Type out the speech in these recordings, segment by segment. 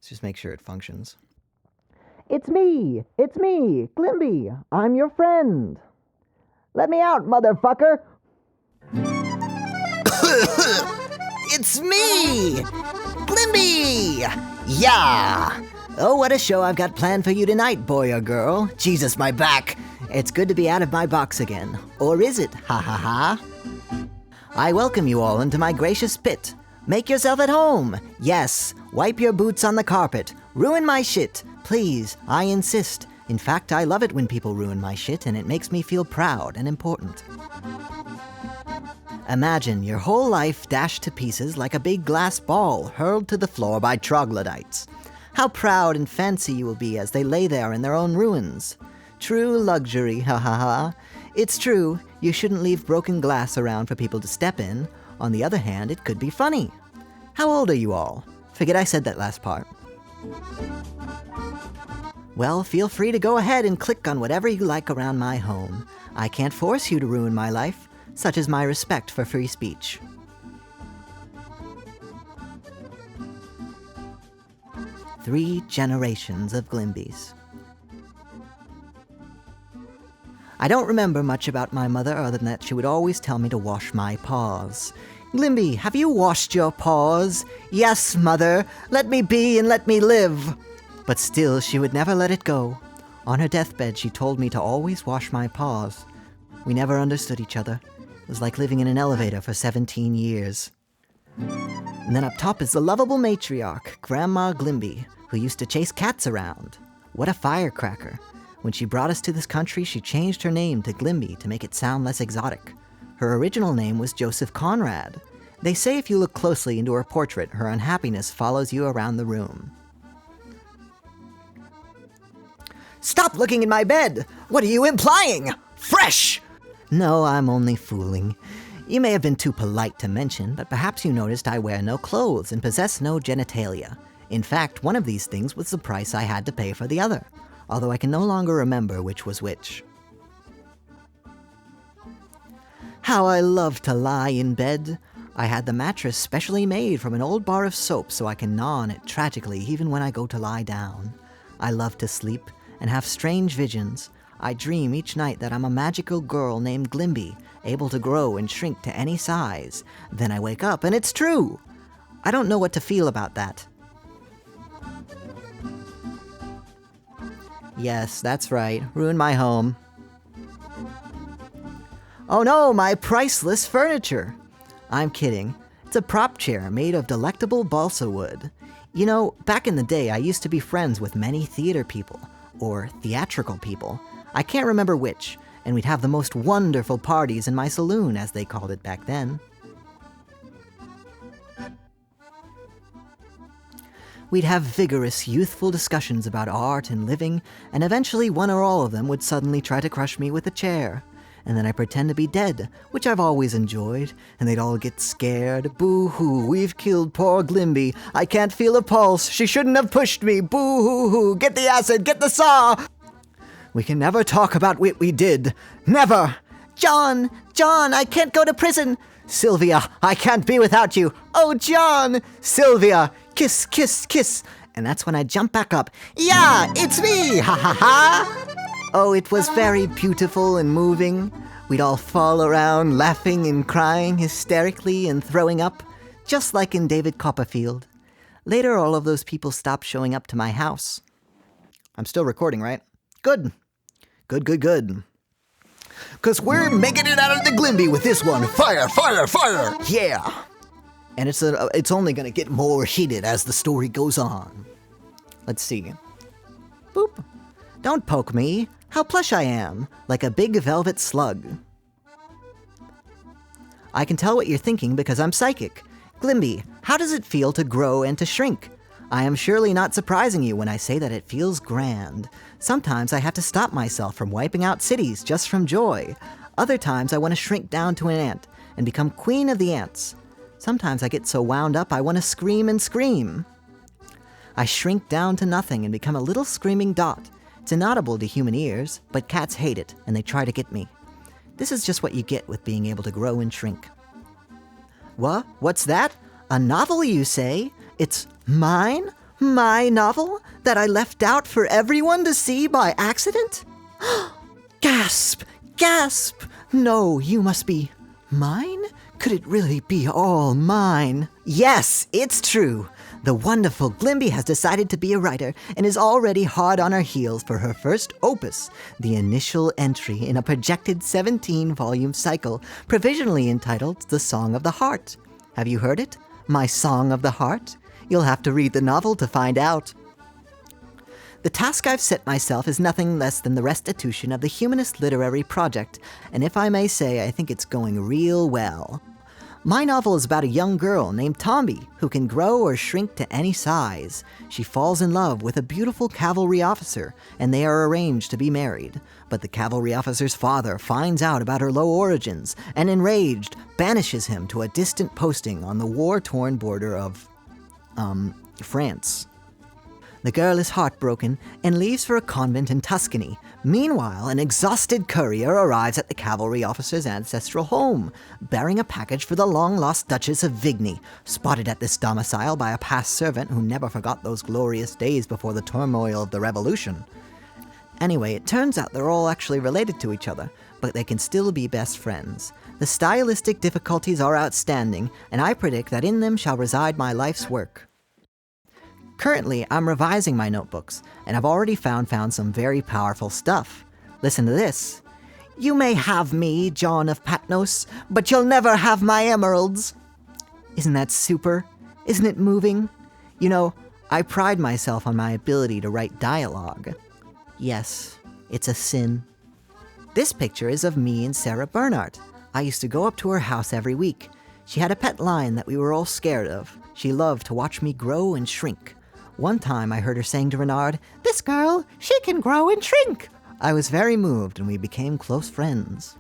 Let's just make sure it functions. It's me, Glimby. I'm your friend. Let me out, motherfucker. It's me, GLIMBY! Yeah! Oh, what a show I've got planned for you tonight, boy or girl. Jesus, my back. It's good to be out of my box again. Or is it? Ha ha ha. I welcome you all into my gracious pit. Make yourself at home. Yes, wipe your boots on the carpet. Ruin my shit. Please, I insist. In fact, I love it when people ruin my shit, and it makes me feel proud and important. Imagine your whole life dashed to pieces like a big glass ball hurled to the floor by troglodytes. How proud and fancy you will be as they lay there in their own ruins. True luxury, ha ha ha. It's true, you shouldn't leave broken glass around for people to step in. On the other hand, it could be funny. How old are you all? Forget I said that last part. Well, feel free to go ahead and click on whatever you like around my home. I can't force you to ruin my life. Such is my respect for free speech. Three generations of Glimbys. I don't remember much about my mother other than that she would always tell me to wash my paws. Glimby, have you washed your paws? Yes, mother. Let me be and let me live. But still, she would never let it go. On her deathbed, she told me to always wash my paws. We never understood each other. It was like living in an elevator for 17 years. And then up top is the lovable matriarch, Grandma Glimby, who used to chase cats around. What a firecracker. When she brought us to this country, she changed her name to Glimby to make it sound less exotic. Her original name was Joseph Conrad. They say if you look closely into her portrait, her unhappiness follows you around the room. Stop looking in my bed! What are you implying? Fresh! No, I'm only fooling. You may have been too polite to mention, but perhaps you noticed I wear no clothes and possess no genitalia. In fact, one of these things was the price I had to pay for the other, although I can no longer remember which was which. How I love to lie in bed. I had the mattress specially made from an old bar of soap so I can gnaw on it tragically even when I go to lie down. I love to sleep and have strange visions. I dream each night that I'm a magical girl named Glimby, able to grow and shrink to any size. Then I wake up and it's true. I don't know what to feel about that. Yes, that's right. Ruined my home. Oh no, my priceless furniture. I'm kidding. It's a prop chair made of delectable balsa wood. You know, back in the day, I used to be friends with many theater people, or theatrical people. I can't remember which, and we'd have the most wonderful parties in my saloon, as they called it back then. We'd have vigorous, youthful discussions about art and living, and eventually one or all of them would suddenly try to crush me with a chair. And then I pretend to be dead, which I've always enjoyed, and they'd all get scared. Boo-hoo, we've killed poor Glimby. I can't feel a pulse. She shouldn't have pushed me. Boo-hoo-hoo, get the acid, get the saw! We can never talk about what we did. Never! John, I can't go to prison. Sylvia, I can't be without you. Oh, John! Sylvia, kiss, kiss, kiss. And that's when I jump back up. Yeah, it's me! Ha ha ha! Oh, it was very beautiful and moving. We'd all fall around laughing and crying hysterically and throwing up, just like in David Copperfield. Later, all of those people stopped showing up to my house. I'm still recording, right? Good. Good. 'Cause we're making it out of the Glimby with this one. Fire, fire, fire! Yeah! And it's only gonna get more heated as the story goes on. Let's see. Boop. Don't poke me. How plush I am, like a big velvet slug. I can tell what you're thinking because I'm psychic. Glimby, how does it feel to grow and to shrink? I am surely not surprising you when I say that it feels grand. Sometimes I have to stop myself from wiping out cities just from joy. Other times I want to shrink down to an ant and become queen of the ants. Sometimes I get so wound up I want to scream and scream. I shrink down to nothing and become a little screaming dot. It's inaudible to human ears, but cats hate it and they try to get me. This is just what you get with being able to grow and shrink. What? What's that? A novel, you say? It's mine? My novel that I left out for everyone to see by accident? Gasp! Gasp! No, you must be mine? Could it really be all mine? Yes, it's true. The wonderful Glimby has decided to be a writer and is already hard on her heels for her first opus, the initial entry in a projected 17-volume cycle provisionally entitled The Song of the Heart. Have you heard it? My Song of the Heart? You'll have to read the novel to find out. The task I've set myself is nothing less than the restitution of the humanist literary project, and if I may say, I think it's going real well. My novel is about a young girl named Tomby who can grow or shrink to any size. She falls in love with a beautiful cavalry officer, and they are arranged to be married. But the cavalry officer's father finds out about her low origins, and enraged, banishes him to a distant posting on the war-torn border of, France. The girl is heartbroken and leaves for a convent in Tuscany. Meanwhile, an exhausted courier arrives at the cavalry officer's ancestral home, bearing a package for the long-lost Duchess of Vigny, spotted at this domicile by a past servant who never forgot those glorious days before the turmoil of the Revolution. Anyway, it turns out they're all actually related to each other, but they can still be best friends. The stylistic difficulties are outstanding, and I predict that in them shall reside my life's work. Currently, I'm revising my notebooks, and I've already found some very powerful stuff. Listen to this. You may have me, John of Patmos, but you'll never have my emeralds. Isn't that super? Isn't it moving? You know, I pride myself on my ability to write dialogue. Yes, it's a sin. This picture is of me and Sarah Bernhardt. I used to go up to her house every week. She had a pet lion that we were all scared of. She loved to watch me grow and shrink. One time I heard her saying to Renard, "This girl, she can grow and shrink." I was very moved and we became close friends.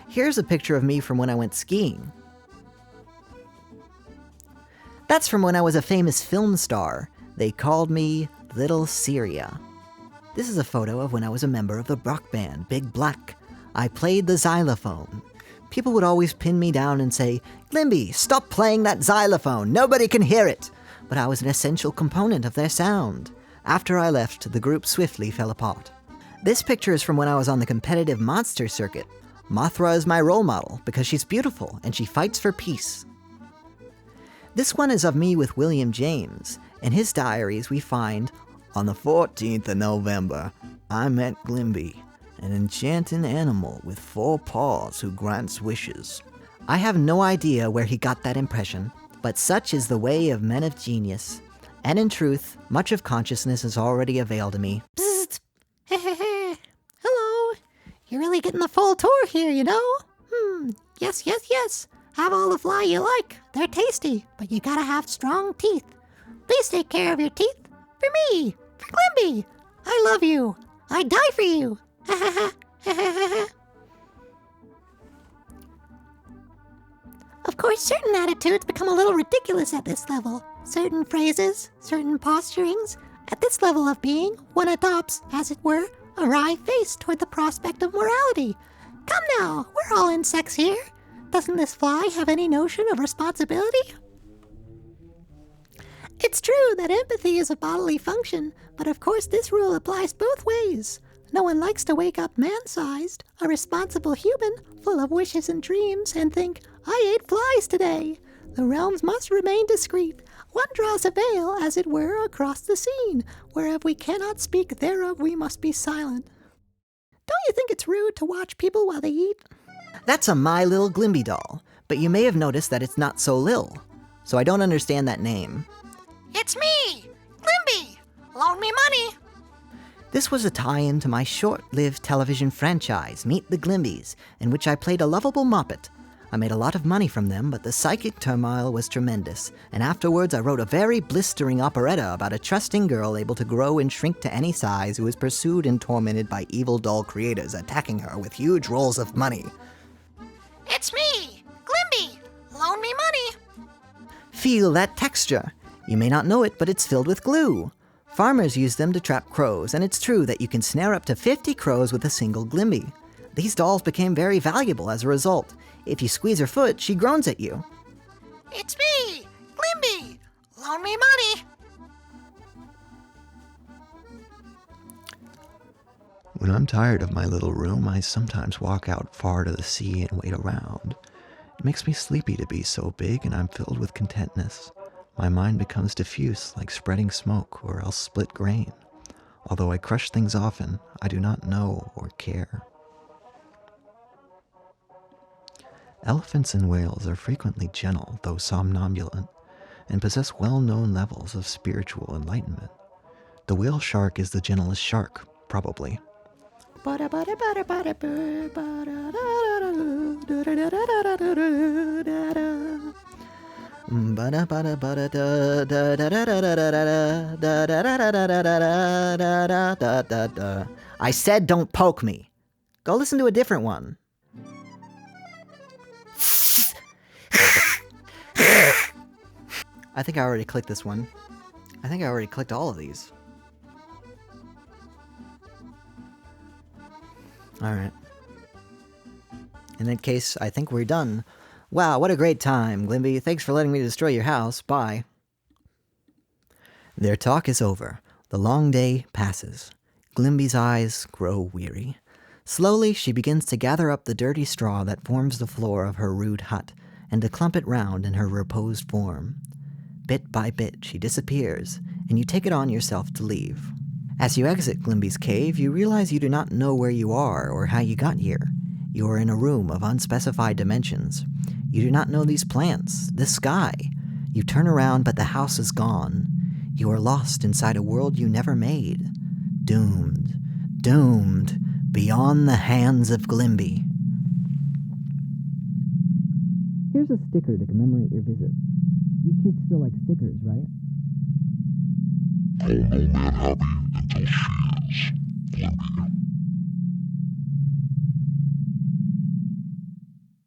Here's a picture of me from when I went skiing. That's from when I was a famous film star. They called me Little Syria. This is a photo of when I was a member of the rock band Big Black. I played the xylophone. People would always pin me down and say, "Glimby, stop playing that xylophone, nobody can hear it." But I was an essential component of their sound. After I left, the group swiftly fell apart. This picture is from when I was on the competitive monster circuit. Mothra is my role model because she's beautiful and she fights for peace. This one is of me with William James. In his diaries we find, "On the 14th of November, I met Glimby, an enchanting animal with 4 paws who grants wishes." I have no idea where he got that impression, but such is the way of men of genius. And in truth, much of consciousness has already availed to me. Psst! Hello! You're really getting the full tour here, you know? Yes. Have all the fly you like. They're tasty, but you gotta have strong teeth. Please take care of your teeth. For me! For Glimby! I love you! I'd die for you! Of course, certain attitudes become a little ridiculous at this level. Certain phrases, certain posturings. At this level of being, one adopts, as it were, a wry face toward the prospect of morality. Come now, we're all insects here. Doesn't this fly have any notion of responsibility? It's true that empathy is a bodily function, but of course this rule applies both ways. No one likes to wake up man-sized, a responsible human, full of wishes and dreams, and think, "I ate flies today." The realms must remain discreet. One draws a veil, as it were, across the scene. Whereof we cannot speak, thereof we must be silent. Don't you think it's rude to watch people while they eat? That's a My Little Glimby doll, but you may have noticed that it's not so lil, so I don't understand that name. It's me, Glimby. Loan me money. This was a tie-in to my short-lived television franchise, Meet the Glimbys, in which I played a lovable Moppet. I made a lot of money from them, but the psychic turmoil was tremendous, and afterwards I wrote a very blistering operetta about a trusting girl able to grow and shrink to any size who is pursued and tormented by evil doll creators attacking her with huge rolls of money. It's me, Glimby. Loan me money. Feel that texture. You may not know it, but it's filled with glue. Farmers use them to trap crows, and it's true that you can snare up to 50 crows with a single Glimby. These dolls became very valuable as a result. If you squeeze her foot, she groans at you. It's me, Glimby! Loan me money! When I'm tired of my little room, I sometimes walk out far to the sea and wait around. It makes me sleepy to be so big, and I'm filled with contentness. My mind becomes diffuse, like spreading smoke, or else split grain. Although I crush things often, I do not know or care. Elephants and whales are frequently gentle, though somnambulant, and possess well-known levels of spiritual enlightenment. The whale shark is the gentlest shark, probably. I said don't poke me. Go listen to a different one. I think I already clicked this one. I think I already clicked all of these. Alright. In that case, I think we're done. Wow, what a great time, Glimby. Thanks for letting me destroy your house. Bye. Their talk is over. The long day passes. Glimby's eyes grow weary. Slowly, she begins to gather up the dirty straw that forms the floor of her rude hut, and to clump it round in her reposed form. Bit by bit, she disappears, and you take it on yourself to leave. As you exit Glimby's cave, you realize you do not know where you are or how you got here. You are in a room of unspecified dimensions. You do not know these plants, this sky. You turn around, but the house is gone. You are lost inside a world you never made. Doomed, doomed, beyond the hands of Glimby. Here's a sticker to commemorate your visit. You kids still like stickers, right? All no man happy until